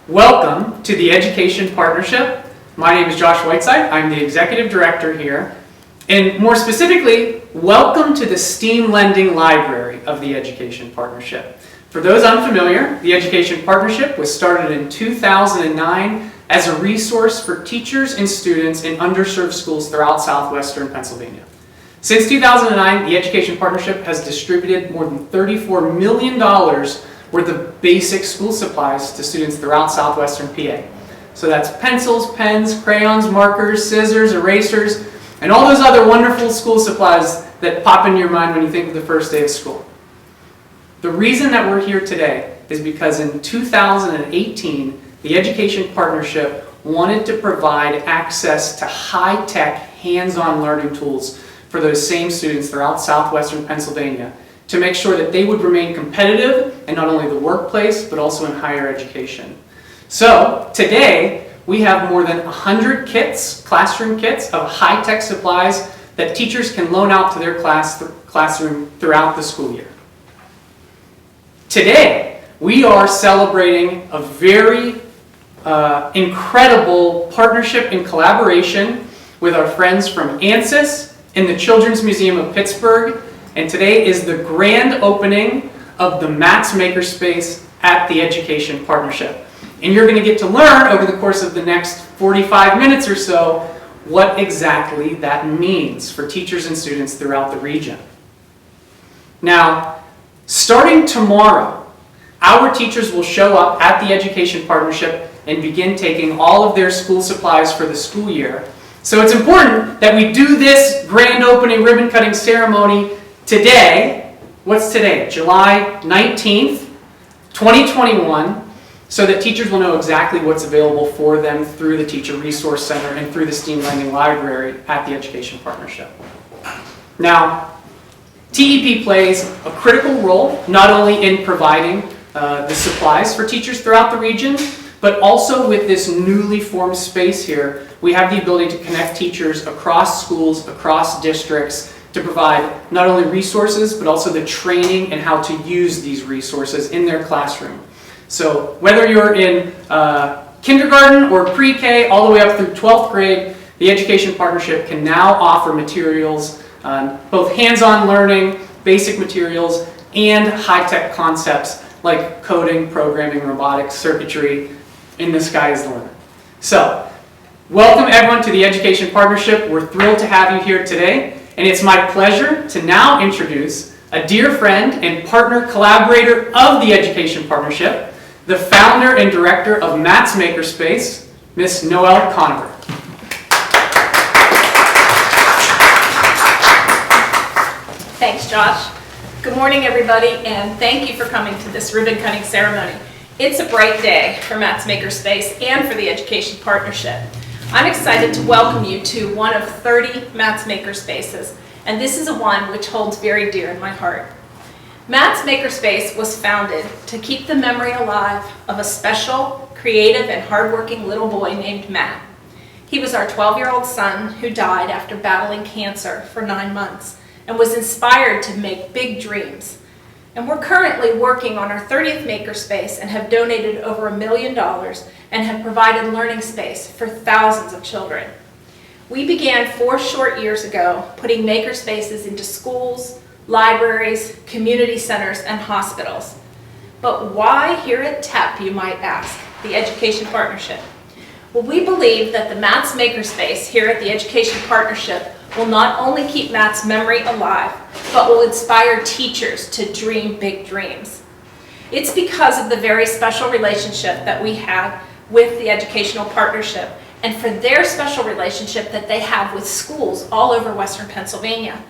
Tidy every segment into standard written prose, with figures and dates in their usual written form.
Welcome to the Education Partnership. My name is Josh Whiteside. I'm the Executive Director here. And more specifically, welcome to the STEAM Lending Library of the Education Partnership. For those unfamiliar, the Education Partnership was started in 2009 as a resource for teachers and students in underserved schools throughout southwestern Pennsylvania. Since 2009, the Education Partnership has distributed more than $34 million worth of basic school supplies to students throughout southwestern PA. So that's pencils, pens, crayons, markers, scissors, erasers, and all those other wonderful school supplies that pop in your mind when you think of the first day of school. The reason that we're here today is because in 2018, the Education Partnership wanted to provide access to high-tech, hands-on learning tools for those same students throughout southwestern Pennsylvania to make sure that they would remain competitive in not only the workplace, but also in higher education. So today, we have more than 100 kits, classroom kits, of high-tech supplies that teachers can loan out to their classroom throughout the school year. Today, we are celebrating a very incredible partnership and collaboration with our friends from ANSYS and the Children's Museum of Pittsburgh. And today is the grand opening of the Matt's Makerspace at the Education Partnership. And you're going to get to learn over the course of the next 45 minutes or so what exactly that means for teachers and students throughout the region. Now, starting tomorrow, our teachers will show up at the Education Partnership and begin taking all of their school supplies for the school year. So it's important that we do this grand opening ribbon cutting ceremony today. What's today? July 19th, 2021, so that teachers will know exactly what's available for them through the Teacher Resource Center and through the STEAM Lending Library at the Education Partnership. Now, TEP plays a critical role not only in providing the supplies for teachers throughout the region, but also with this newly formed space here, we have the ability to connect teachers across schools, across districts, to provide not only resources, but also the training and how to use these resources in their classroom. So whether you're in kindergarten or pre-K, all the way up through 12th grade, the Education Partnership can now offer materials, both hands-on learning, basic materials, and high-tech concepts like coding, programming, robotics, circuitry, and the sky is the limit. So, welcome everyone to the Education Partnership. We're thrilled to have you here today. And it's my pleasure to now introduce a dear friend and partner collaborator of the Education Partnership, the founder and director of Matt's Makerspace, Miss NOELLE CONOVER. Thanks, Josh. Good morning, everybody, and thank you for coming to this ribbon cutting ceremony. It's a bright day for Matt's Makerspace and for the Education Partnership. I'm excited to welcome you to one of 30 Matt's Makerspaces, and this is a one which holds very dear in my heart. Matt's Makerspace was founded to keep the memory alive of a special, creative, and hardworking little boy named Matt. He was our 12-year-old son who died after battling cancer for 9 months and was inspired to make big dreams. And we're currently working on our 30th Makerspace and have donated over $1 million and have provided learning space for thousands of children. We began 4 short years ago putting makerspaces into schools, libraries, community centers, and hospitals. But why here at TEP, you might ask, the Education Partnership? Well, we believe that the Matt's Makerspace here at the Education Partnership will not only keep Matt's memory alive, but will inspire teachers to dream big dreams. It's because of the very special relationship that we have with the Educational Partnership and for their special relationship that they have with schools all over Western Pennsylvania.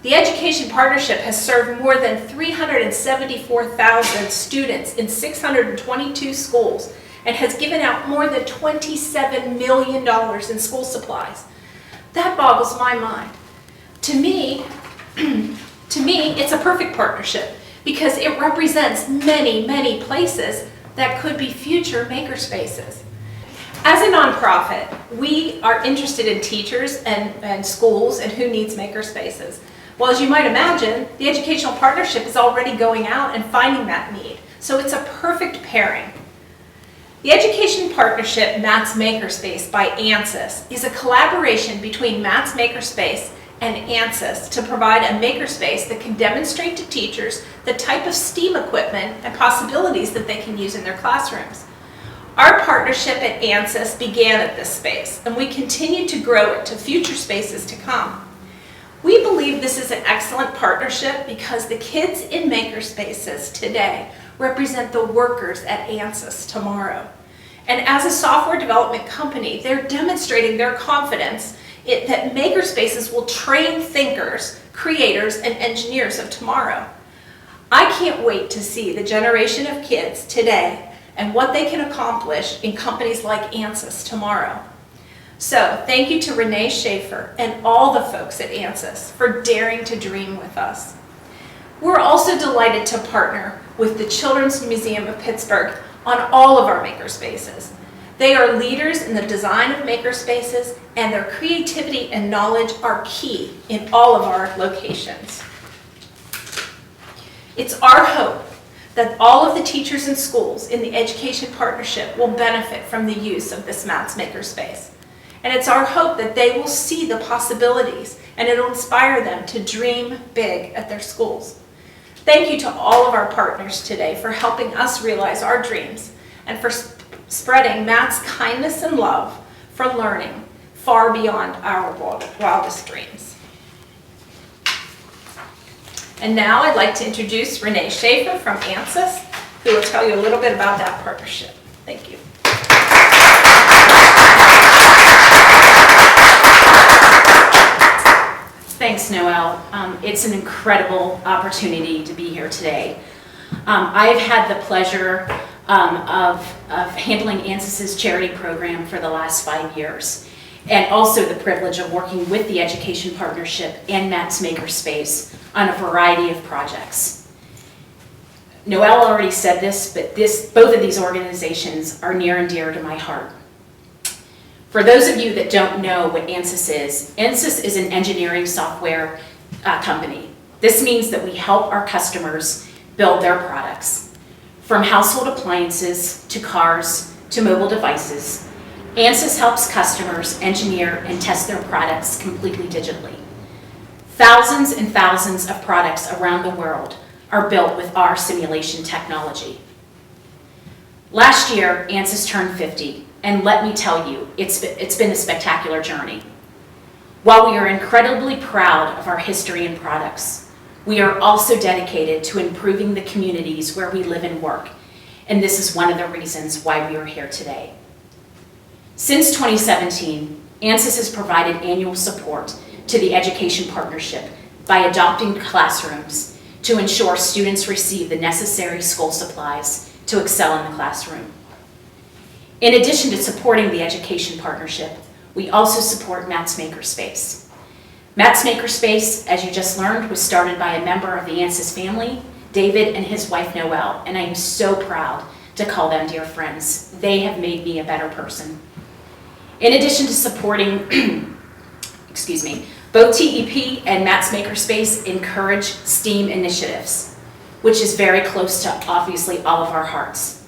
The Education Partnership has served more than 374,000 students in 622 schools and has given out more than $27 million in school supplies. That boggles my mind. To me, it's a perfect partnership because it represents many, many places that could be future makerspaces. As a nonprofit, we are interested in teachers and schools and who needs makerspaces. Well, as you might imagine, the Educational Partnership is already going out and finding that need. So it's a perfect pairing. The Education Partnership Matt's Makerspace by ANSYS is a collaboration between Matt's Makerspace and ANSYS to provide a makerspace that can demonstrate to teachers the type of STEAM equipment and possibilities that they can use in their classrooms. Our partnership at ANSYS began at this space, and we continue to grow it to future spaces to come. We believe this is an excellent partnership because the kids in makerspaces today represent the workers at ANSYS tomorrow. And as a software development company, they're demonstrating their confidence that makerspaces will train thinkers, creators, and engineers of tomorrow. I can't wait to see the generation of kids today and what they can accomplish in companies like ANSYS tomorrow. So thank you to Renee Schaefer and all the folks at ANSYS for daring to dream with us. We're also delighted to partner with the Children's Museum of Pittsburgh on all of our makerspaces. They are leaders in the design of makerspaces, and their creativity and knowledge are key in all of our locations. It's our hope that all of the teachers and schools in the Education Partnership will benefit from the use of this Matt's Makerspace. And it's our hope that they will see the possibilities and it'll inspire them to dream big at their schools. Thank you to all of our partners today for helping us realize our dreams and for spreading Matt's kindness and love for learning far beyond our wildest dreams. And now I'd like to introduce Renee Schaefer from ANSYS, who will tell you a little bit about that partnership. Thank you. Thanks, Noelle. It's an incredible opportunity to be here today. I've had the pleasure of handling ANSYS's charity program for the last 5 years, and also the privilege of working with the Education Partnership and Matt's Makerspace on a variety of projects. Noelle already said this, but both of these organizations are near and dear to my heart. For those of you that don't know what ANSYS is an engineering software company. This means that we help our customers build their products. From household appliances to cars to mobile devices, ANSYS helps customers engineer and test their products completely digitally. Thousands and thousands of products around the world are built with our simulation technology. Last year, ANSYS turned 50. And let me tell you, it's been a spectacular journey. While we are incredibly proud of our history and products, we are also dedicated to improving the communities where we live and work. And this is one of the reasons why we are here today. Since 2017, ANSYS has provided annual support to the Education Partnership by adopting classrooms to ensure students receive the necessary school supplies to excel in the classroom. In addition to supporting the Education Partnership, we also support Matt's Makerspace. Matt's Makerspace, as you just learned, was started by a member of the ANSYS family, David and his wife Noelle, and I am so proud to call them dear friends. They have made me a better person. In addition to supporting, both TEP and Matt's Makerspace encourage STEAM initiatives, which is very close to obviously all of our hearts.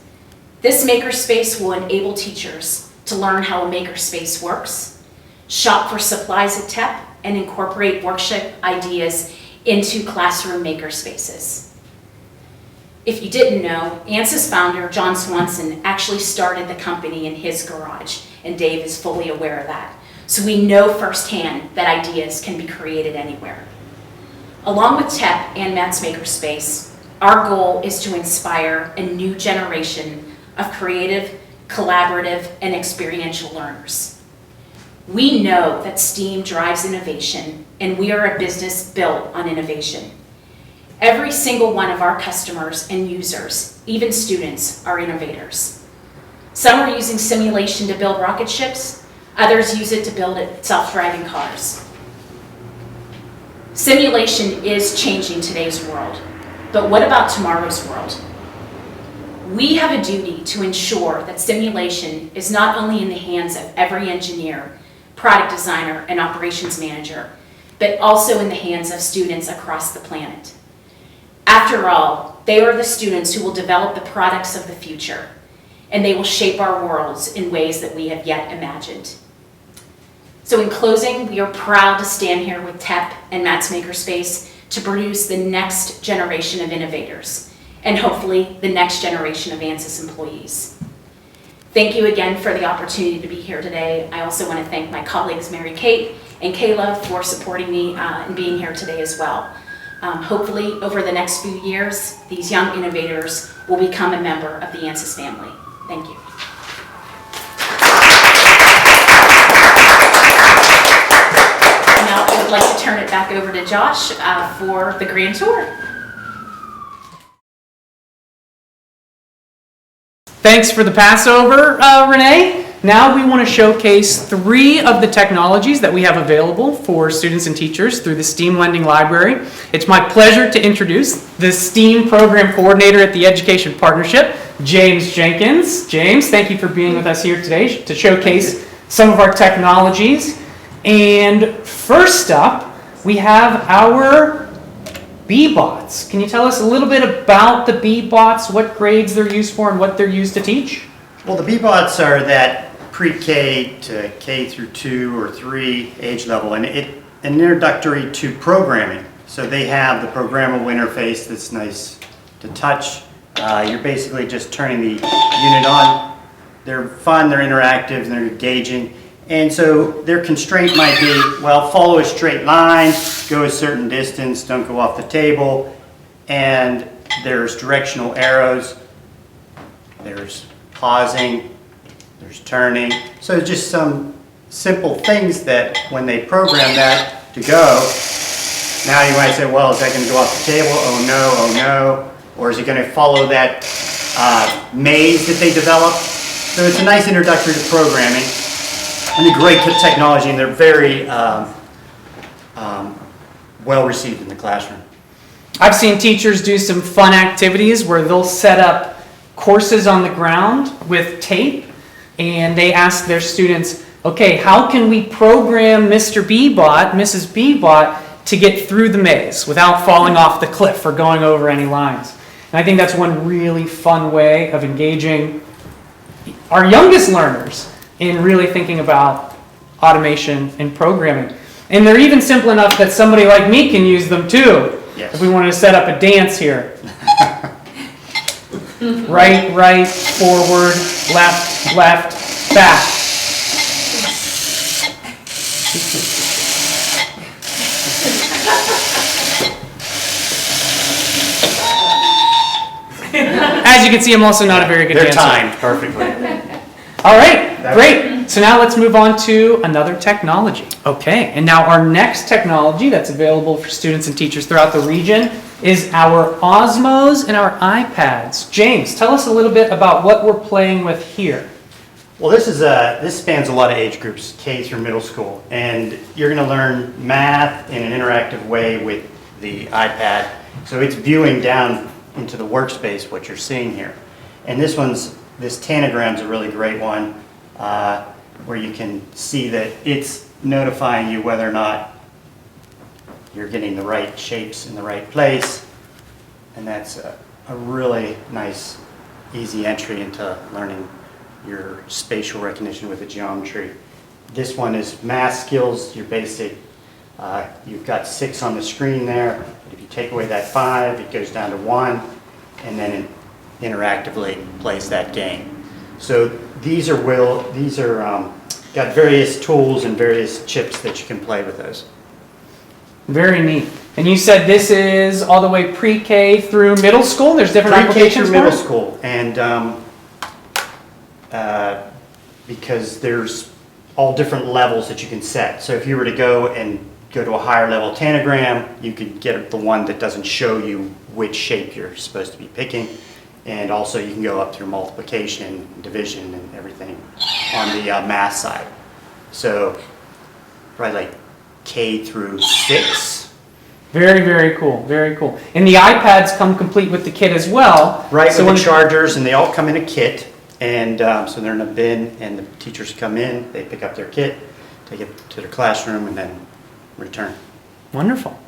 This makerspace will enable teachers to learn how a makerspace works, shop for supplies at TEP, and incorporate workshop ideas into classroom makerspaces. If you didn't know, ANSYS founder John Swanson actually started the company in his garage, and Dave is fully aware of that. So we know firsthand that ideas can be created anywhere. Along with TEP and Matt's Makerspace, our goal is to inspire a new generation of creative, collaborative, and experiential learners. We know that STEAM drives innovation, and we are a business built on innovation. Every single one of our customers and users, even students, are innovators. Some are using simulation to build rocket ships, others use it to build self-driving cars. Simulation is changing today's world, but what about tomorrow's world? We have a duty to ensure that simulation is not only in the hands of every engineer, product designer, and operations manager, but also in the hands of students across the planet. After all, they are the students who will develop the products of the future, and they will shape our worlds in ways that we have yet imagined. So in closing, we are proud to stand here with TEP and Matt's Makerspace to produce the next generation of innovators, and hopefully the next generation of ANSYS employees. Thank you again for the opportunity to be here today. I also want to thank my colleagues Mary Kate and Kayla for supporting me in being here today as well. Hopefully, over the next few years, these young innovators will become a member of the ANSYS family. Thank you. Now I would like to turn it back over to Josh for the grand tour. Thanks for the Passover, Renee. Now we want to showcase 3 of the technologies that we have available for students and teachers through the STEAM Lending Library. It's my pleasure to introduce the STEAM Program Coordinator at the Education Partnership, James Jenkins. James, thank you for being with us here today to showcase some of our technologies. And first up, we have our B-Bots. Can you tell us a little bit about the B-Bots, what grades they're used for and what they're used to teach? Well, the B-Bots are that pre-K to K through 2 or 3 age level, and an introductory to programming. So they have the programmable interface that's nice to touch. You're basically just turning the unit on. They're fun, they're interactive, they're engaging. And so their constraint might be, well, follow a straight line, go a certain distance, don't go off the table. And there's directional arrows, there's pausing, there's turning. So just some simple things that when they program that to go, now you might say, well, is that going to go off the table? Oh no. Or is it going to follow that maze that they developed? So it's a nice introductory to programming. And a great technology, and they're very well received in the classroom. I've seen teachers do some fun activities where they'll set up courses on the ground with tape, and they ask their students, okay, how can we program Mr. B-Bot, Mrs. B-Bot, to get through the maze without falling off the cliff or going over any lines? And I think that's one really fun way of engaging our youngest learners in really thinking about automation and programming. And they're even simple enough that somebody like me can use them too. Yes. If we wanted to set up a dance here. Right, forward, left, back. As you can see, I'm also not a very good dancer. They're timed perfectly. All right, great. So now let's move on to another technology. Okay, and now our next technology that's available for students and teachers throughout the region is our Osmos and our iPads. James, tell us a little bit about what we're playing with here. Well, this spans a lot of age groups, K through middle school, and you're going to learn math in an interactive way with the iPad. So it's viewing down into the workspace what you're seeing here. And this Tanagram's a really great one where you can see that it's notifying you whether or not you're getting the right shapes in the right place. And that's a really nice, easy entry into learning your spatial recognition with the geometry. This one is math skills, your basic. You've got 6 on the screen there. If you take away that 5, it goes down to 1, and then it interactively plays that game. So these are got various tools and various chips that you can play with those. Very neat. And you said this is all the way pre-K through middle school? There's different Pre-K applications through for middle it? school, and because there's all different levels that you can set. So if you were to go to a higher level Tanagram, you could get the one that doesn't show you which shape you're supposed to be picking. And also you can go up through multiplication, division, and everything on the math side. So probably like K through 6. Very, very cool. Very cool. And the iPads come complete with the kit as well. Right, so with the chargers, and they all come in a kit. And so they're in a bin, and the teachers come in, they pick up their kit, take it to their classroom, and then return. Wonderful.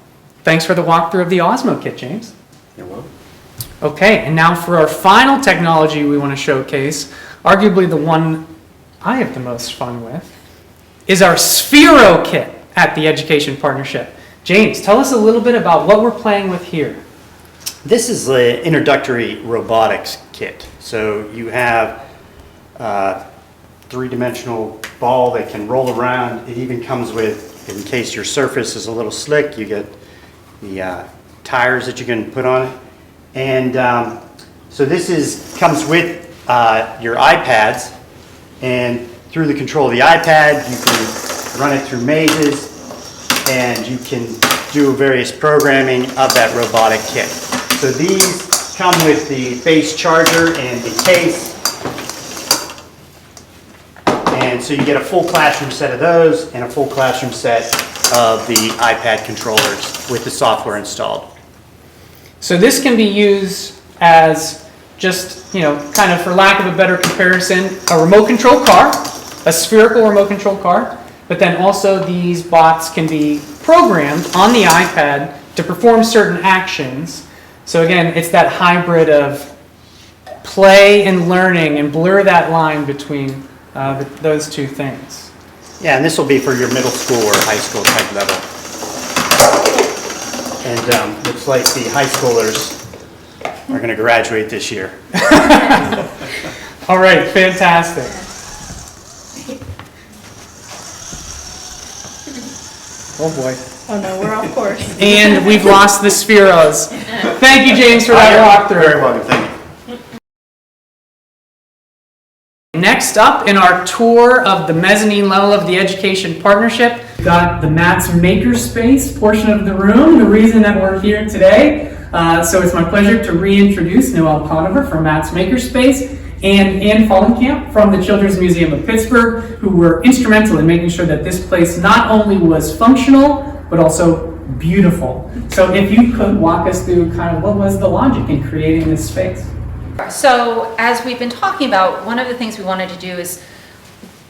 Thanks for the walkthrough of the Osmo kit, James. You're welcome. Okay, and now for our final technology we want to showcase arguably the one I have the most fun with, is our Sphero kit at the Education Partnership. James, tell us a little bit about what we're playing with here. This is the introductory robotics kit. So you have a three-dimensional ball that can roll around. It even comes with, in case your surface is a little slick, you get the tires that you can put on it. And so this comes with your iPads, and through the control of the iPad, you can run it through mazes, and you can do various programming of that robotic kit. So these come with the base charger and the case. And so you get a full classroom set of those and a full classroom set of the iPad controllers with the software installed. So this can be used as just, kind of for lack of a better comparison, a remote control car, a spherical remote control car, but then also these bots can be programmed on the iPad to perform certain actions. So again, it's that hybrid of play and learning, and blur that line between those two things. Yeah, and this will be for your middle school or high school type level. And looks like the high schoolers are going to graduate this year. All right, fantastic. Oh boy. Oh no, we're off course. And we've lost the Spheros. Thank you, James, for that walkthrough. Very welcome, thank you. Next up in our tour of the mezzanine level of the Education Partnership, we've got the Matt's Makerspace portion of the room, the reason that we're here today. So it's my pleasure to reintroduce Noelle Conover from Matt's Makerspace and Ann Fallenkamp from the Children's Museum of Pittsburgh, who were instrumental in making sure that this place not only was functional, but also beautiful. So if you could walk us through kind of what was the logic in creating this space. So as we've been talking about, one of the things we wanted to do is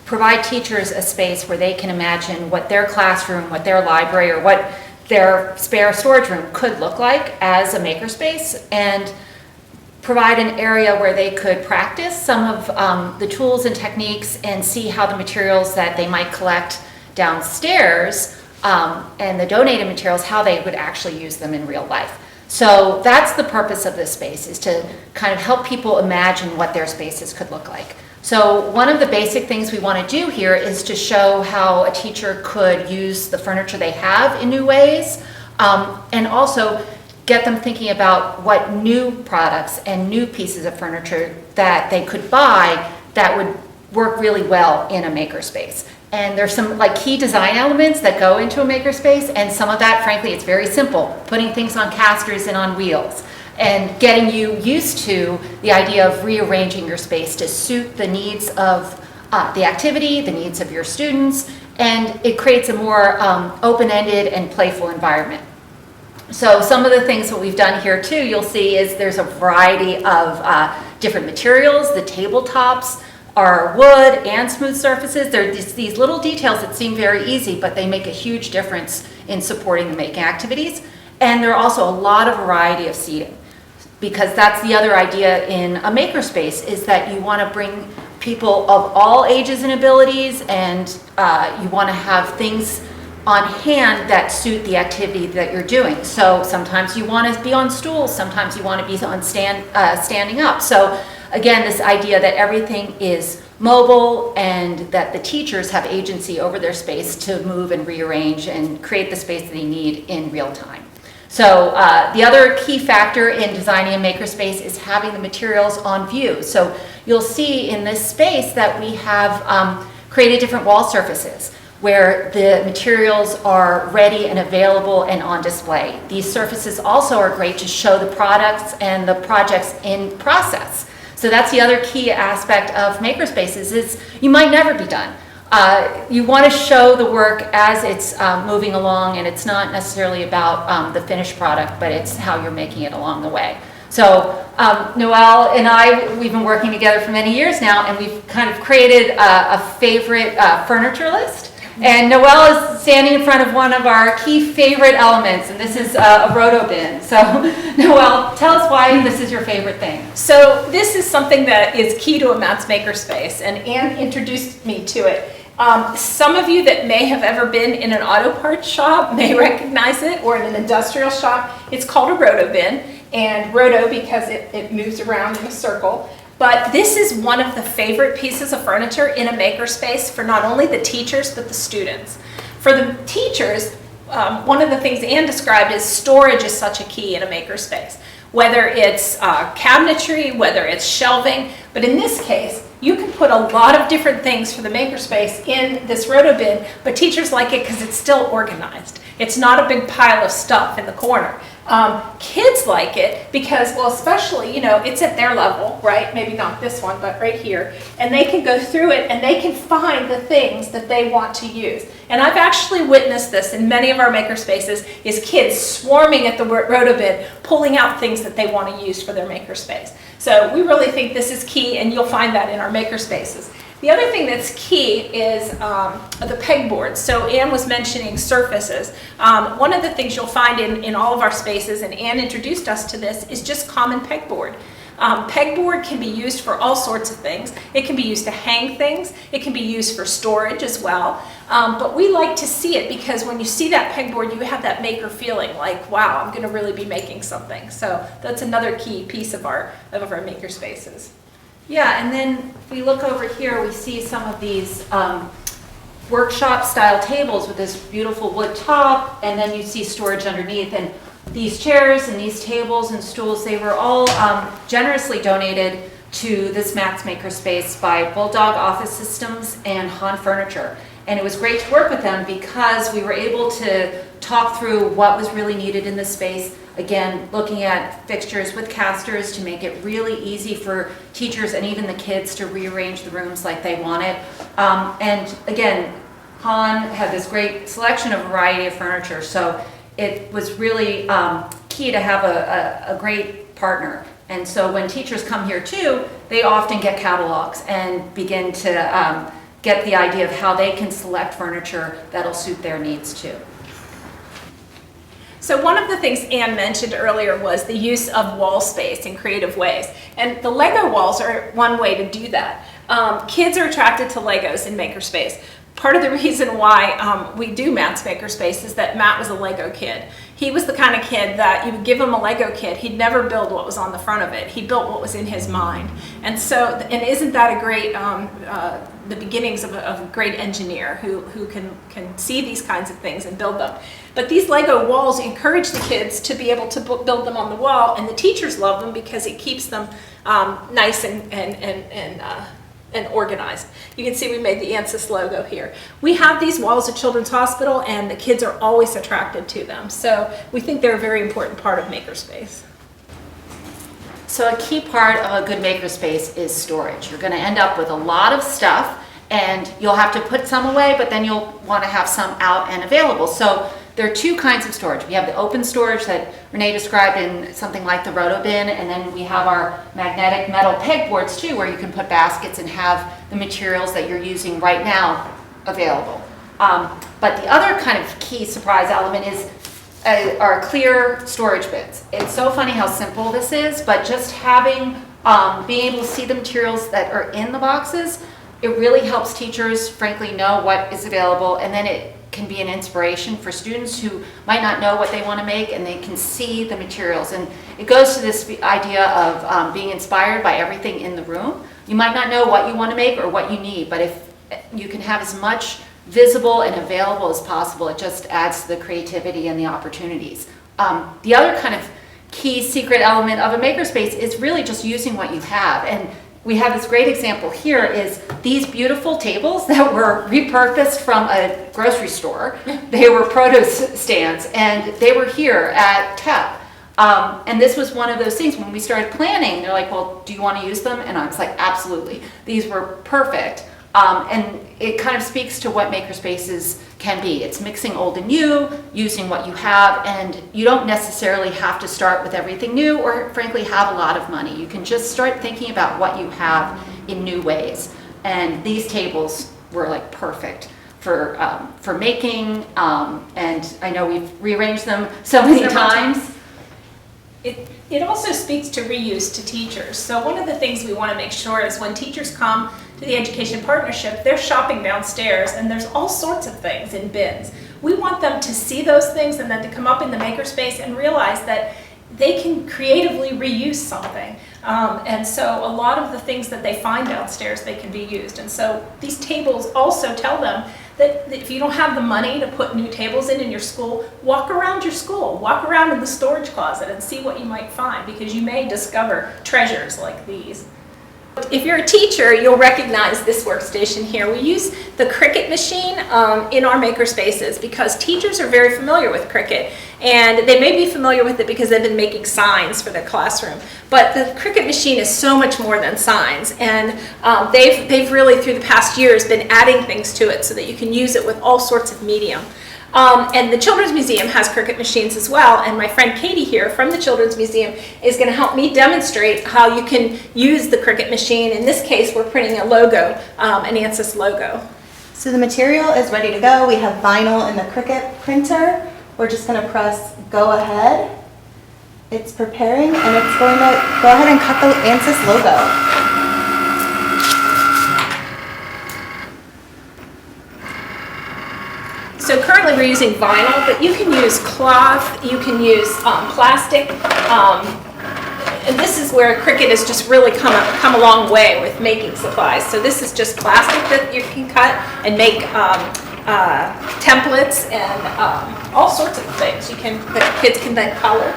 provide teachers a space where they can imagine what their classroom, what their library, or what their spare storage room could look like as a makerspace, and provide an area where they could practice some of the tools and techniques and see how the materials that they might collect downstairs and the donated materials, how they would actually use them in real life. So that's the purpose of this space, is to kind of help people imagine what their spaces could look like. So one of the basic things we want to do here is to show how a teacher could use the furniture they have in new ways, and also get them thinking about what new products and new pieces of furniture that they could buy that would work really well in a makerspace. And there's some key design elements that go into a makerspace, and some of that, frankly, it's very simple. Putting things on casters and on wheels, and getting you used to the idea of rearranging your space to suit the needs of the activity, the needs of your students, and it creates a more open-ended and playful environment. So some of the things that we've done here too, you'll see, is there's a variety of different materials. The tabletops are wood and smooth surfaces. They're these little details that seem very easy, but they make a huge difference in supporting the making activities. And there are also a lot of variety of seating, because that's the other idea in a makerspace, is that you want to bring people of all ages and abilities, and you want to have things on hand that suit the activity that you're doing. So sometimes you want to be on stools, sometimes you want to be on standing up. So again, this idea that everything is mobile and that the teachers have agency over their space to move and rearrange and create the space that they need in real time. So the other key factor in designing a makerspace is having the materials on view. So you'll see in this space that we have created different wall surfaces where the materials are ready and available and on display. These surfaces also are great to show the products and the projects in process. So that's the other key aspect of makerspaces, is you might never be done. You want to show the work as it's moving along, and it's not necessarily about the finished product, but it's how you're making it along the way. So Noelle and I, we've been working together for many years now, and we've kind of created a favorite furniture list. And Noelle is standing in front of one of our key favorite elements, and this is a roto bin. So Noelle, tell us why this is your favorite thing. So this is something that is key to a Matt's Makerspace, and Anne introduced me to it. Some of you that may have ever been in an auto parts shop may recognize it, or in an industrial shop. It's called a roto bin, and roto because it moves around in a circle. But this is one of the favorite pieces of furniture in a makerspace for not only the teachers, but the students. For the teachers, one of the things Anne described is storage is such a key in a makerspace. Whether it's cabinetry, whether it's shelving, but in this case, you can put a lot of different things for the makerspace in this roto bin, but teachers like it because it's still organized. It's not a big pile of stuff in the corner. Kids like it because, well, especially, you know, it's at their level, right? Maybe not this one, but right here. And they can go through it and they can find the things that they want to use. And I've actually witnessed this in many of our makerspaces, is kids swarming at the roto bin, pulling out things that they want to use for their makerspace. So we really think this is key, and you'll find that in our makerspaces. The other thing that's key is the pegboards. So Anne was mentioning surfaces. One of the things you'll find in all of our spaces, and Anne introduced us to this, is just common pegboard. Pegboard can be used for all sorts of things. It can be used to hang things. It can be used for storage as well. But we like to see it because when you see that pegboard, you have that maker feeling like, wow, I'm going to really be making something. So that's another key piece of our maker spaces. Yeah, and then if we look over here, we see some of these workshop style tables with this beautiful wood top, and then you see storage underneath. And these chairs and these tables and stools, they were all generously donated to this Matt's Makerspace by Bulldog Office Systems and Han Furniture. And it was great to work with them because we were able to talk through what was really needed in this space. Again, looking at fixtures with casters to make it really easy for teachers and even the kids to rearrange the rooms like they wanted. And again, Han had this great selection of variety of furniture, so it was really key to have a great partner. And so when teachers come here too, they often get catalogs and begin to get the idea of how they can select furniture that'll suit their needs too. So one of the things Anne mentioned earlier was the use of wall space in creative ways. And the Lego walls are one way to do that. Kids are attracted to Legos in Makerspace. Part of the reason why we do Matt's Makerspace is that Matt was a Lego kid. He was the kind of kid that you would give him a Lego kit, he'd never build what was on the front of it. He built what was in his mind. And so, and isn't that a great, the beginnings of a great engineer who can see these kinds of things and build them. But these Lego walls encourage the kids to be able to build them on the wall, and the teachers love them because it keeps them nice and organized. You can see we made the ANSYS logo here. We have these walls at Children's Hospital, and the kids are always attracted to them. So we think they're a very important part of Makerspace. So a key part of a good makerspace is storage. You're going to end up with a lot of stuff, and you'll have to put some away, but then you'll want to have some out and available. So there are two kinds of storage. We have the open storage that Renee described in something like the roto bin, and then we have our magnetic metal pegboards too, where you can put baskets and have the materials that you're using right now available. But the other kind of key surprise element is our clear storage bins. It's so funny how simple this is, but just having, being able to see the materials that are in the boxes, it really helps teachers, frankly, know what is available, and then it can be an inspiration for students who might not know what they want to make, and they can see the materials. And it goes to this idea of being inspired by everything in the room. You might not know what you want to make or what you need, but if you can have as much visible and available as possible, it just adds to the creativity and the opportunities. The other kind of key secret element of a makerspace is really just using what you have. And we have this great example here is these beautiful tables that were repurposed from a grocery store. They were produce stands, and they were here at TEP. And this was one of those things when we started planning, they're like, well, do you want to use them? And I was like, absolutely. These were perfect. And it kind of speaks to what makerspaces can be. It's mixing old and new, using what you have, and you don't necessarily have to start with everything new or frankly have a lot of money. You can just start thinking about what you have in new ways. And these tables were like perfect for making, and I know we've rearranged them so many Several times. It also speaks to reuse to teachers. So one of the things we want to make sure is when teachers come to the Education Partnership, they're shopping downstairs and there's all sorts of things in bins. We want them to see those things and then to come up in the makerspace and realize that they can creatively reuse something. And so a lot of the things that they find downstairs, they can be used. And so these tables also tell them that if you don't have the money to put new tables in your school, walk around your school, walk around in the storage closet and see what you might find, because you may discover treasures like these. If you're a teacher, you'll recognize this workstation here. We use the Cricut machine in our makerspaces because teachers are very familiar with Cricut, and they may be familiar with it because they've been making signs for their classroom. But the Cricut machine is so much more than signs, and they've really, through the past years, been adding things to it so that you can use it with all sorts of medium. And the Children's Museum has Cricut machines as well, and my friend Katie here from the Children's Museum is going to help me demonstrate how you can use the Cricut machine. In this case, we're printing a logo, an ANSYS logo. So the material is ready to go. We have vinyl in the Cricut printer. We're just going to press go ahead. It's preparing, and it's going to go ahead and cut the ANSYS logo. So currently we're using vinyl, but you can use cloth, you can use plastic, and this is where Cricut has just really come a long way with making supplies. So this is just plastic that you can cut and make templates and all sorts of things that kids can then color.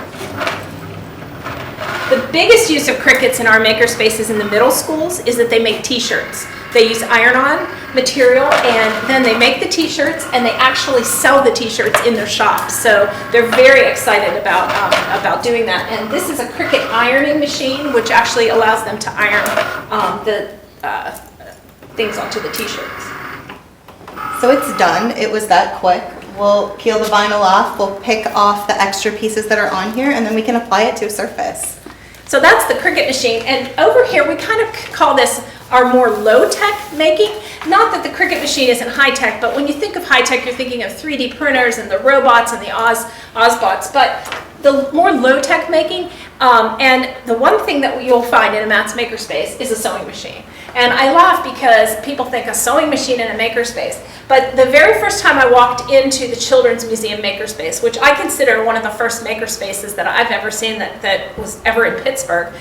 The biggest use of Cricuts in our makerspaces in the middle schools is that they make t-shirts. They use iron-on material, and then they make the t-shirts, and they actually sell the t-shirts in their shops. So they're very excited about doing that. And this is a Cricut ironing machine, which actually allows them to iron the things onto the t-shirts. So it's done. It was that quick. We'll peel the vinyl off. We'll pick off the extra pieces that are on here, and then we can apply it to a surface. So that's the Cricut machine, and over here we kind of call this our more low-tech making. Not that the Cricut machine isn't high-tech, but when you think of high-tech, you're thinking of 3D printers and the robots and the Ozbots, but the more low-tech making, and the one thing that you'll find in a Matt's makerspace is a sewing machine. And I laugh because people think a sewing machine in a makerspace, but the very first time I walked into the Children's Museum makerspace, which I consider one of the first makerspaces that I've ever seen that was ever in Pittsburgh,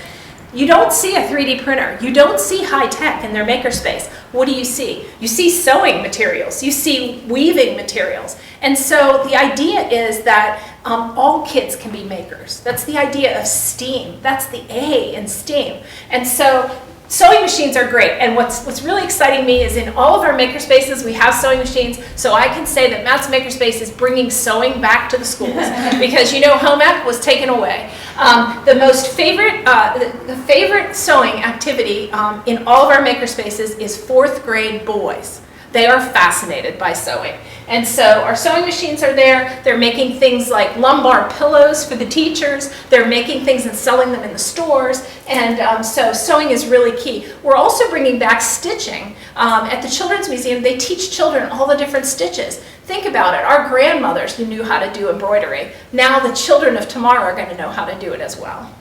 you don't see a 3D printer. You don't see high tech in their makerspace. What do you see? You see sewing materials. You see weaving materials. And so the idea is that all kids can be makers. That's the idea of STEAM. That's the A in STEAM. And so sewing machines are great, and what's really exciting me is in all of our makerspaces we have sewing machines, so I can say that Matt's Makerspace is bringing sewing back to the schools because home ec was taken away. The favorite sewing activity in all of our makerspaces is 4th grade boys. They are fascinated by sewing. And so our sewing machines are there. They're making things like lumbar pillows for the teachers. They're making things and selling them in the stores. And so sewing is really key. We're also bringing back stitching. At the Children's Museum, they teach children all the different stitches. Think about it. Our grandmothers who knew how to do embroidery. Now the children of tomorrow are going to know how to do it as well.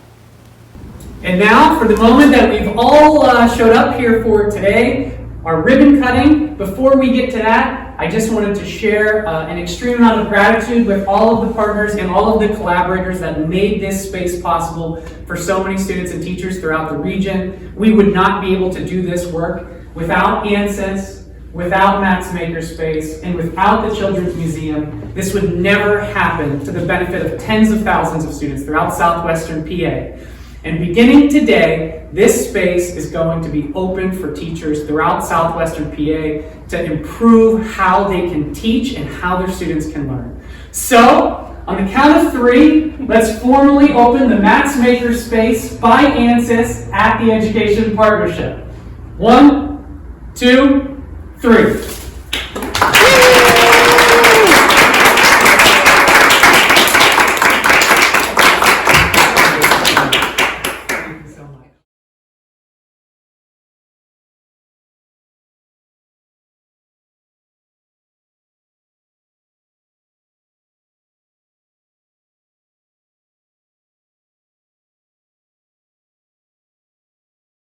And now for the moment that we've all showed up here for today, our ribbon cutting. Before we get to that, I just wanted to share an extreme amount of gratitude with all of the partners and all of the collaborators that made this space possible for so many students and teachers throughout the region. We would not be able to do this work without ANSYS, without Matt's Makerspace, and without the Children's Museum. This would never happen to the benefit of tens of thousands of students throughout southwestern PA. And beginning today, this space is going to be open for teachers throughout southwestern PA to improve how they can teach and how their students can learn. So, on the count of 3, let's formally open the Matt's Makerspace by ANSYS at the Education Partnership. 1, 2, 3.